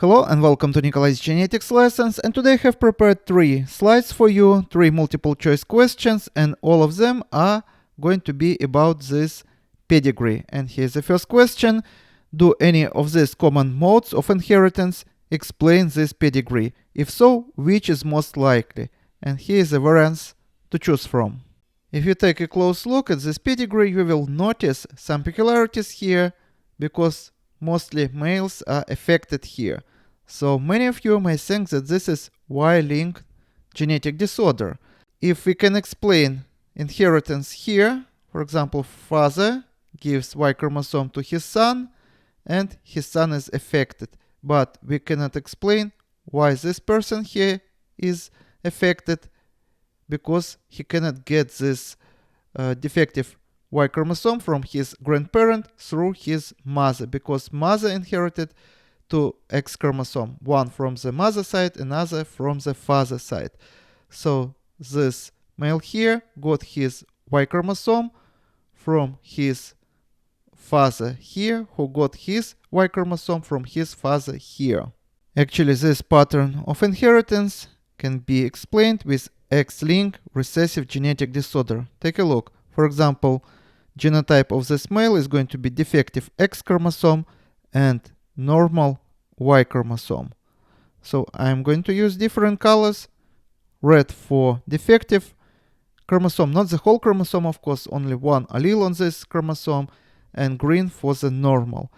Hello and welcome to Nikolay's genetics lessons, and today I have prepared 3 slides for you, 3 multiple choice questions, and all of them are going to be about this pedigree. And here's the first question: do any of these common modes of inheritance explain this pedigree? If so, which is most likely? And here is the variants to choose from. If you take a close look at this pedigree, you will notice some peculiarities here, because mostly males are affected here. So many of you may think that this is Y-linked genetic disorder. If we can explain inheritance here, for example, father gives Y chromosome to his son and his son is affected, but we cannot explain why this person here is affected, because he cannot get this defective Y chromosome from his grandparent through his mother, because mother inherited 2 X chromosome, one from the mother side, another from the father side. So this male here got his Y chromosome from his father here, who got his Y chromosome from his father here. Actually, this pattern of inheritance can be explained with X-linked recessive genetic disorder. Take a look. For example, genotype of this male is going to be defective X chromosome and normal Y chromosome. So I'm going to use different colors. Red for defective chromosome, not the whole chromosome, of course, only one allele on this chromosome, and green for the normal.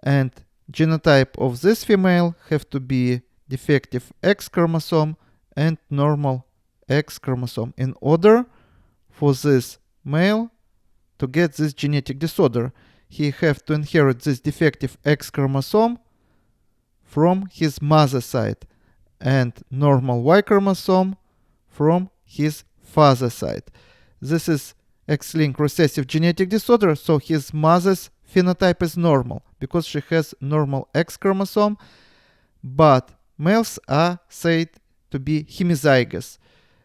And genotype of this female have to be defective X chromosome and normal X chromosome in order for this male to get this genetic disorder. He have to inherit this defective X chromosome from his mother side and normal Y chromosome from his father side. This is X-linked recessive genetic disorder, so his mother's phenotype is normal because she has normal X chromosome, but males are said to be hemizygous,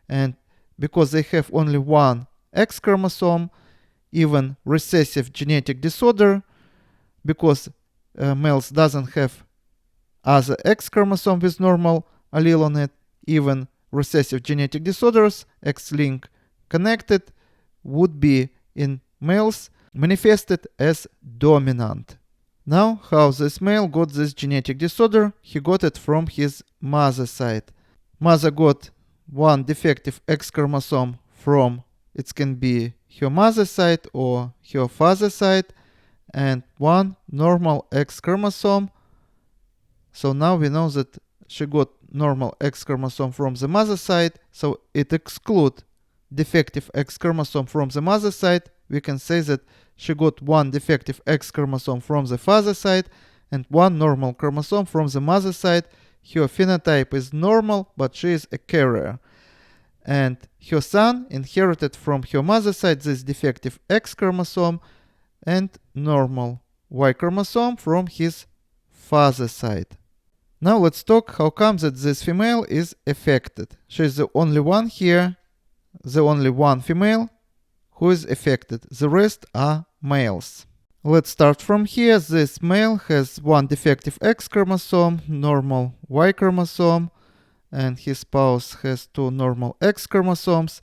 and because they have only one X chromosome, even recessive genetic disorder, because males doesn't have other X chromosome with normal allele on it, even recessive genetic disorders, X-linked connected, would be in males manifested as dominant. Now, how this male got this genetic disorder? He got it from his mother side. Mother got one defective X chromosome from, it can be her mother side or her father side, and one normal X chromosome. So now we know that she got normal X chromosome from the mother side, so it excludes defective X chromosome from the mother side. We can say that she got one defective X chromosome from the father side and one normal chromosome from the mother side. Her phenotype is normal, but she is a carrier. And her son inherited from her mother side this defective X chromosome and normal Y chromosome from his father side. Now let's talk how come that this female is affected. She is the only one here, the only one female who is affected. The rest are males. Let's start from here. This male has one defective X chromosome, normal Y chromosome, and his spouse has 2 normal X chromosomes.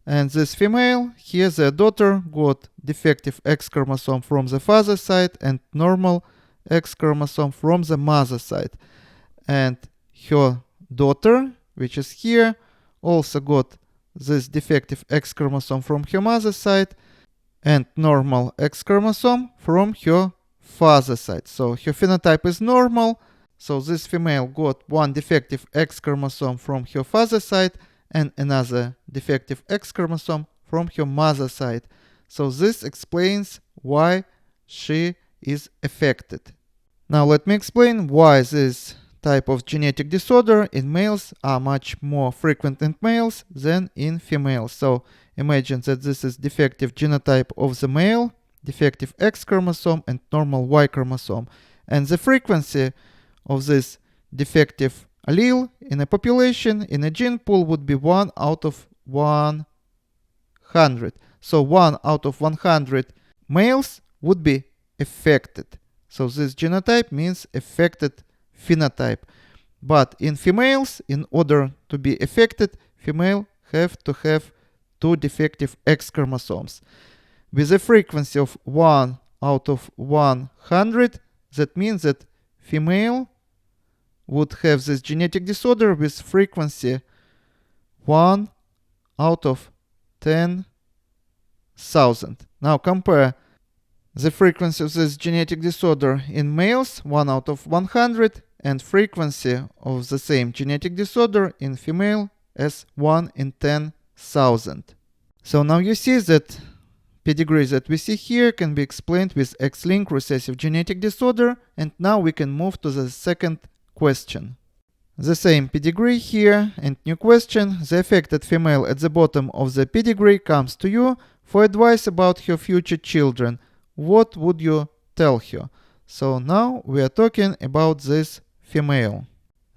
And this female, here their daughter, got defective X chromosome from the father side and normal X chromosome from the mother side. And her daughter, which is here, also got this defective X chromosome from her mother side and normal X chromosome from her father side. So her phenotype is normal. So this female got one defective X chromosome from her father side and another defective X chromosome from her mother side. So this explains why she is affected. Now let me explain why this type of genetic disorder in males are much more frequent in males than in females. So imagine that this is defective genotype of the male, defective X chromosome and normal Y chromosome. And the frequency of this defective allele in a population, in a gene pool, would be 1 out of 100. So 1 out of 100 males would be affected. So this genotype means affected phenotype. But in females, in order to be affected, female have to have 2 defective X chromosomes. With a frequency of 1 out of 100, that means that female would have this genetic disorder with frequency 1 out of 10,000. Now compare the frequency of this genetic disorder in males, 1 out of 100, and frequency of the same genetic disorder in female as 1 in 10,000. So now you see that pedigree that we see here can be explained with X-linked recessive genetic disorder, and now we can move to the second question. The same pedigree here, and new question. The affected female at the bottom of the pedigree comes to you for advice about her future children. What would you tell her? So now we are talking about this female.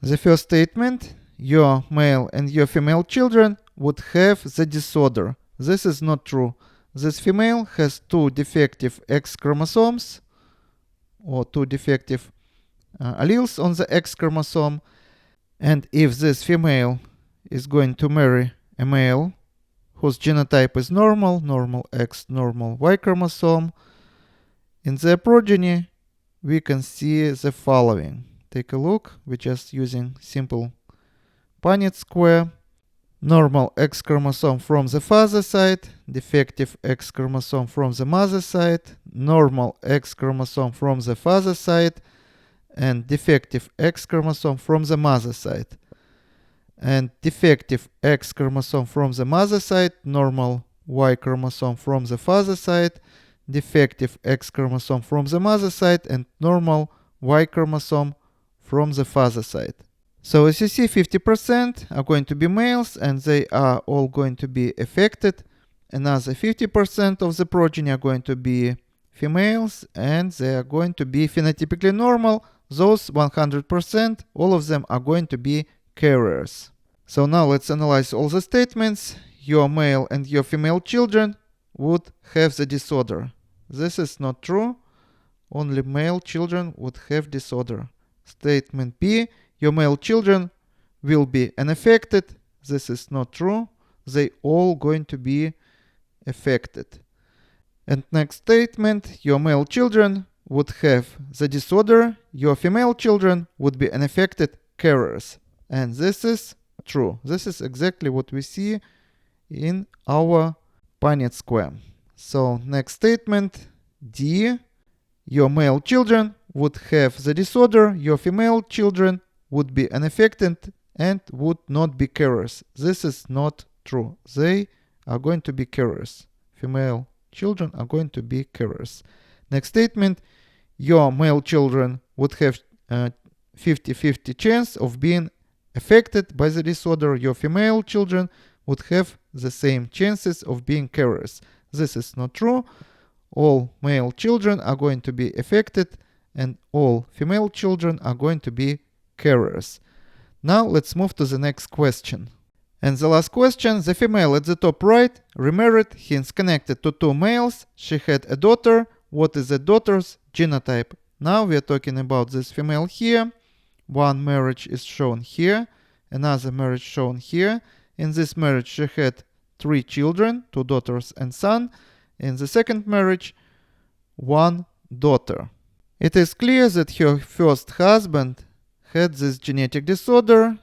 The first statement, your male and your female children would have the disorder. This is not true. This female has 2 defective X chromosomes, or 2 defective alleles on the X chromosome. And if this female is going to marry a male whose genotype is normal, normal X, normal Y chromosome, in their progeny, we can see the following. Take a look. We're just using simple Punnett square. Normal X chromosome from the father side, defective X chromosome from the mother side, normal X chromosome from the father side, and defective X chromosome from the mother side. And defective X chromosome from the mother side, normal Y chromosome from the father side, defective X chromosome from the mother side, and normal Y chromosome from the father side. So as you see, 50% are going to be males, and they are all going to be affected. Another 50% of the progeny are going to be females, and they are going to be phenotypically normal. Those 100%, all of them are going to be carriers. So now let's analyze all the statements. Your male and your female children would have the disorder. This is not true. Only male children would have disorder. Statement B, your male children will be unaffected. This is not true. They all going to be affected. And next statement, your male children would have the disorder. Your female children would be unaffected carriers. And this is true. This is exactly what we see in our Punnett square. So next statement, D, your male children would have the disorder. Your female children would be unaffected and would not be carriers. This is not true. They are going to be carriers. Female children are going to be carriers. Next statement, your male children would have 50-50 chance of being affected by the disorder. Your female children would have the same chances of being carriers. This is not true. All male children are going to be affected, and all female children are going to be carriers. Now let's move to the next question. And the last question, the female at the top right remarried, hence connected to 2 males. She had a daughter. What is the daughter's genotype? Now we are talking about this female here. One marriage is shown here, another marriage shown here. In this marriage she had 3 children, 2 daughters and son. In the second marriage, 1 daughter. It is clear that her first husband had this genetic disorder,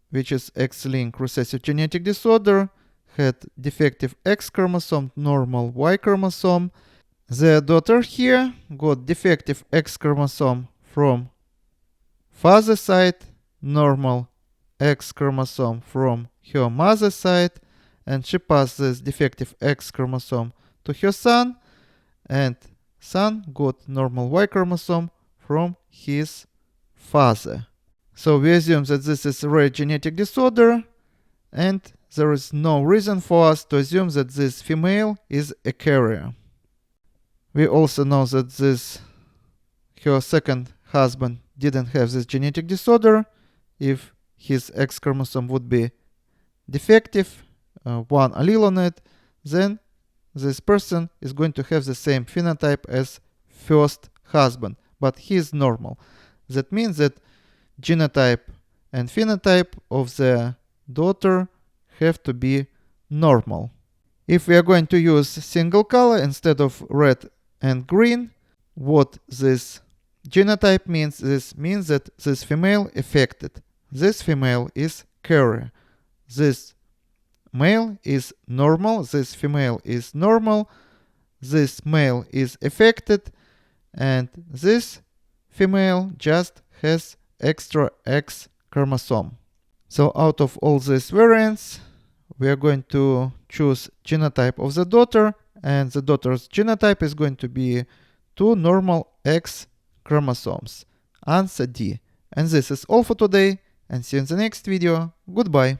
which is X-linked recessive genetic disorder, had defective X chromosome, normal Y chromosome. The daughter here got defective X chromosome from father side, normal X chromosome from her mother side, and she passed this defective X chromosome to her son, and son got normal Y chromosome from his father. So we assume that this is a rare genetic disorder, and there is no reason for us to assume that this female is a carrier. We also know that her second husband didn't have this genetic disorder. If his X chromosome would be defective, 1 allele on it, then this person is going to have the same phenotype as first husband, but he is normal. That means that genotype and phenotype of the daughter have to be normal. If we are going to use single color instead of red and green, what this genotype means? This means that this female affected. This female is carrier. This male is normal. This female is normal. This male is affected. And this female just has extra X chromosome. So out of all these variants, we are going to choose genotype of the daughter, and the daughter's genotype is going to be 2 normal X chromosomes. Answer D. And this is all for today, and see you in the next video. Goodbye.